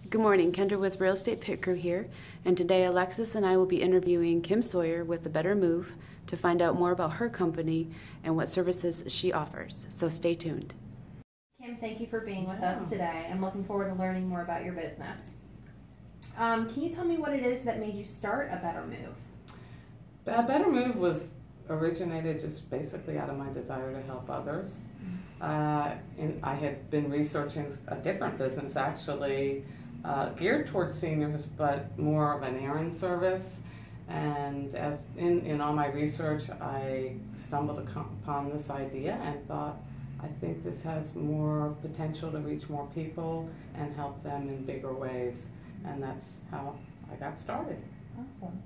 Good morning, Kendra with Real Estate Pit Crew here, and today Alexis and I will be interviewing Kim Sawyer with The Better Move to find out more about her company and what services she offers. So stay tuned. Kim, thank you for being with us today. I'm looking forward to learning more about your business. Can you tell me what it is that made you start A Better Move? A Better Move was originated just basically out of my desire to help others. And I had been researching a different business actually, geared towards seniors, but more of an errand service. And as in all my research, I stumbled upon this idea and thought, I think this has more potential to reach more people and help them in bigger ways. And that's how I got started. Awesome.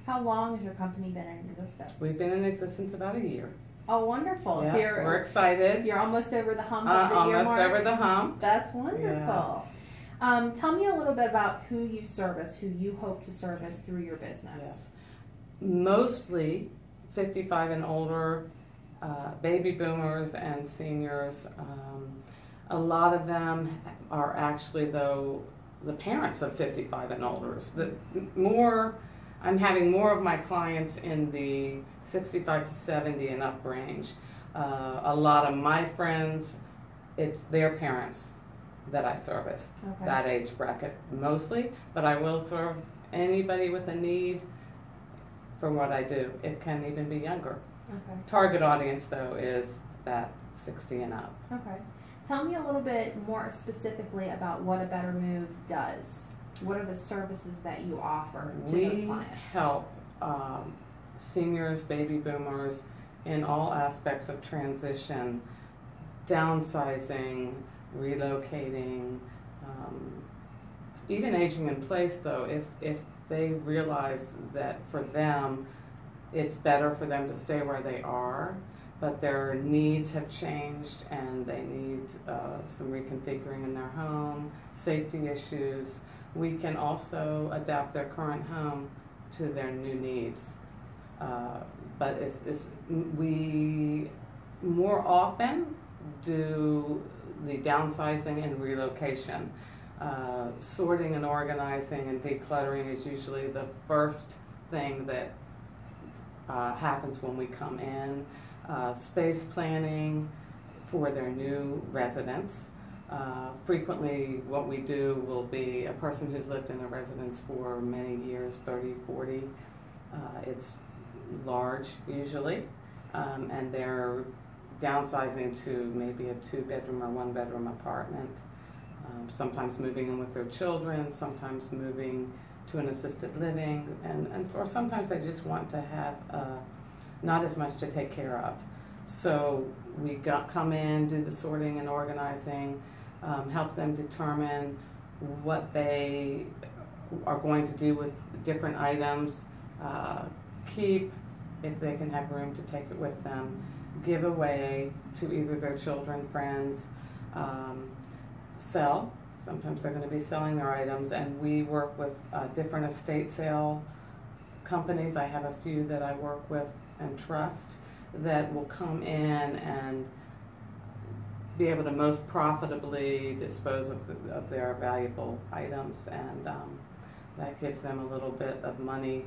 How long has your company been in existence? We've been in existence about a year. Oh, wonderful. Yeah, So we're excited. You're almost over the hump of the year mark? Almost over the hump. That's wonderful. Yeah. Tell me a little bit about who you service, who you hope to service through your business. Yes. Mostly 55 and older, baby boomers and seniors. A lot of them are actually, though, the parents of 55 and older. I'm having more of my clients in the 65 to 70 and up range. A lot of my friends, it's their parents that I service, that age bracket mostly, but I will serve anybody with a need for what I do. It can even be younger. Target audience, though, is that 60 and up. Tell me a little bit more specifically about what A Better Move does. What are the services that you offer to those clients? We help seniors, baby boomers in all aspects of transition, downsizing, relocating, even aging in place, though, if they realize that for them it's better for them to stay where they are, but their needs have changed and they need some reconfiguring in their home, safety issues. We can also adapt their current home to their new needs. But we more often do the downsizing and relocation. Sorting and organizing and decluttering is usually the first thing that happens when we come in. Space planning for their new residence. Frequently what we do will be a person who's lived in a residence for many years, 30, 40. It's large usually, and they're downsizing to maybe a 2-bedroom or 1-bedroom apartment. Sometimes moving in with their children, sometimes moving to an assisted living, or sometimes they just want to have not as much to take care of. So we come in, do the sorting and organizing, help them determine what they are going to do with different items, keep if they can have room to take it with them, give away to either their children, friends, sell. Sometimes they're going to be selling their items, and we work with different estate sale companies. I have a few that I work with and trust that will come in and be able to most profitably dispose of their valuable items, and that gives them a little bit of money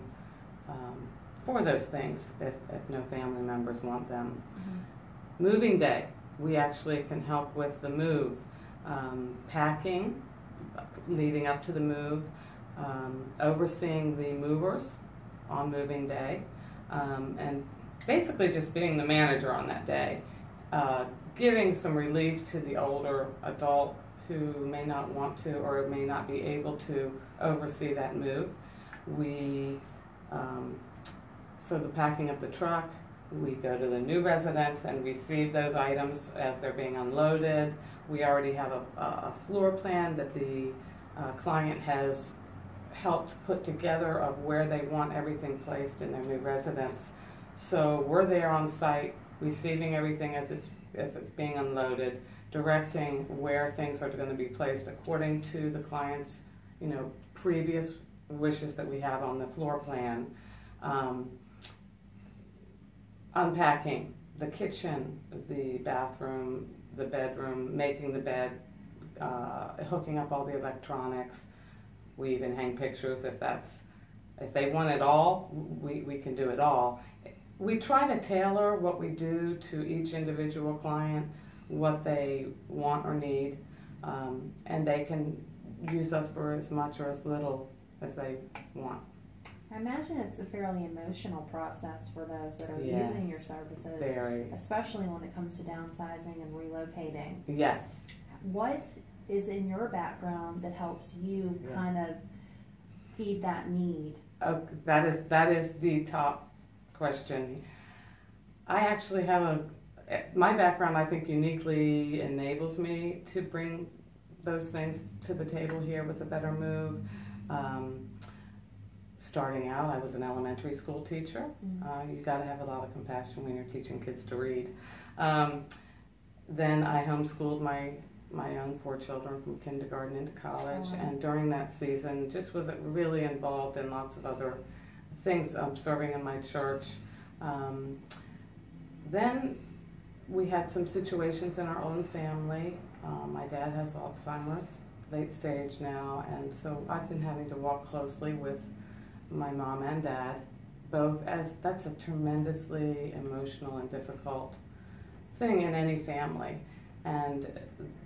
for those things if no family members want them. Moving day, we actually can help with the move, packing leading up to the move, overseeing the movers on moving day, and basically just being the manager on that day, giving some relief to the older adult who may not want to or may not be able to oversee that move. So the packing of the truck, we go to the new residence and receive those items as they're being unloaded. We already have a floor plan that the client has helped put together of where they want everything placed in their new residence. So we're there on site, receiving everything as it's being unloaded, directing where things are going to be placed according to the client's, previous wishes that we have on the floor plan. Unpacking the kitchen, the bathroom, the bedroom, making the bed, hooking up all the electronics, We even hang pictures if they want it all, we can do it all. We try to tailor what we do to each individual client, what they want or need, and they can use us for as much or as little as they want. I imagine it's a fairly emotional process for those that are Yes, using your services, very. especially when it comes to downsizing and relocating. Yes. What is in your background that helps you kind of feed that need? Oh, that is the top question. I actually have my background, I think, uniquely enables me to bring those things to the table here with A Better Move. Starting out, I was an elementary school teacher. You got to have a lot of compassion when you're teaching kids to read. Then I homeschooled my own 4 children from kindergarten into college, and during that season just was really involved in lots of other things, serving in my church. Then we had some situations in our own family. My dad has Alzheimer's, late stage now, and so I've been having to walk closely with my mom and dad, both, as that's a tremendously emotional and difficult thing in any family. And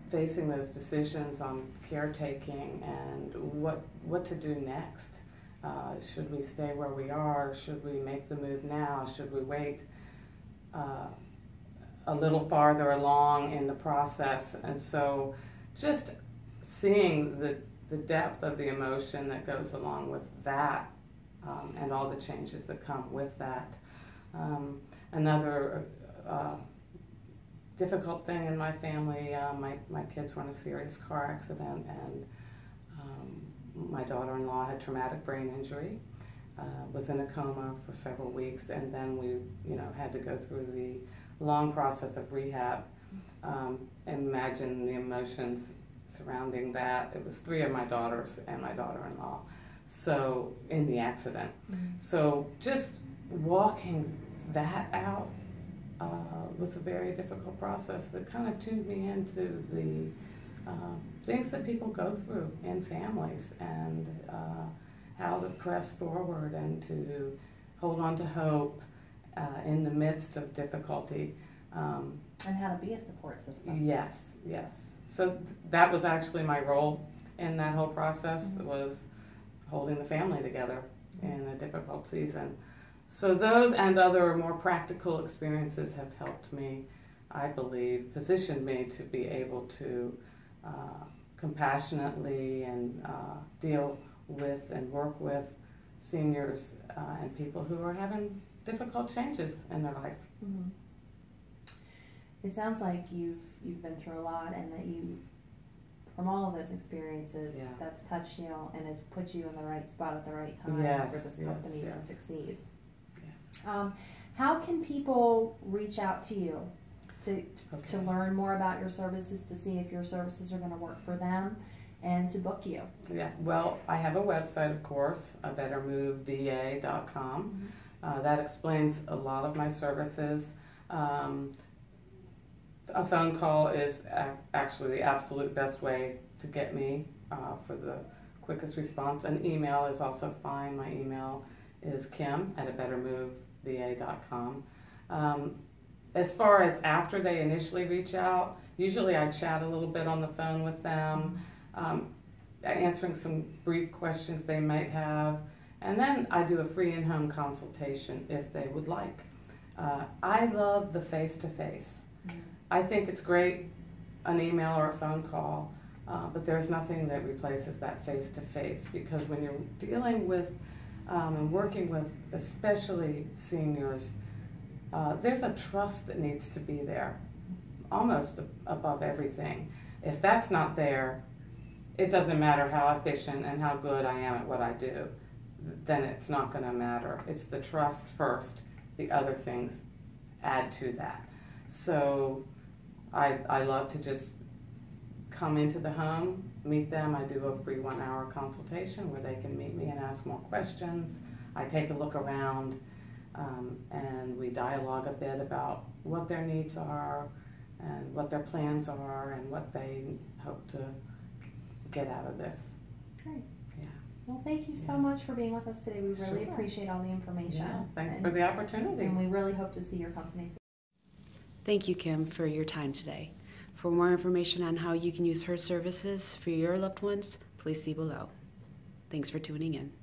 facing those decisions on caretaking and what to do next. Should we stay where we are? Should we make the move now? Should we wait a little farther along in the process? And so just seeing the depth of the emotion that goes along with that, and all the changes that come with that. Another difficult thing in my family, my kids were in a serious car accident, and my daughter-in-law had traumatic brain injury, was in a coma for several weeks, and then we had to go through the long process of rehab. Imagine the emotions surrounding that. It was 3 of my daughters and my daughter-in-law, so in the accident. So just walking that out was a very difficult process that kind of tuned me into the things that people go through in families, and how to press forward and to hold on to hope in the midst of difficulty. And how to be a support system. Yes, yes. So that was actually my role in that whole process, was holding the family together in a difficult season. So those and other more practical experiences have helped me, I believe, positioned me to be able to compassionately and deal with and work with seniors and people who are having difficult changes in their life. It sounds like you've been through a lot, and that you, from all of those experiences, that's touched you and has put you in the right spot at the right time for this company to succeed. How can people reach out to you to learn more about your services, to see if your services are going to work for them, and to book you? Yeah, well, I have a website, of course, abettermoveva.com. That explains a lot of my services. A phone call is actually the absolute best way to get me for the quickest response. An email is also fine. My email is kim@abettermoveva.com. As far as after they initially reach out, usually I chat a little bit on the phone with them, answering some brief questions they might have, and then I do a free in-home consultation if they would like. I love the face-to-face. I think it's great, an email or a phone call, but there's nothing that replaces that face-to-face, because when you're dealing with and working with especially seniors, there's a trust that needs to be there, almost above everything. If that's not there, it doesn't matter how efficient and how good I am at what I do, then it's not going to matter. It's the trust first, the other things add to that. So I love to just come into the home, meet them. I do a free 1-hour consultation where they can meet me and ask more questions. I take a look around, and we dialogue a bit about what their needs are and what their plans are and what they hope to get out of this. Great. Yeah. Well, thank you so much for being with us today. We really appreciate all the information. Yeah, thanks for the opportunity. And we really hope to see your company. Thank you, Kim, for your time today. For more information on how you can use her services for your loved ones, please see below. Thanks for tuning in.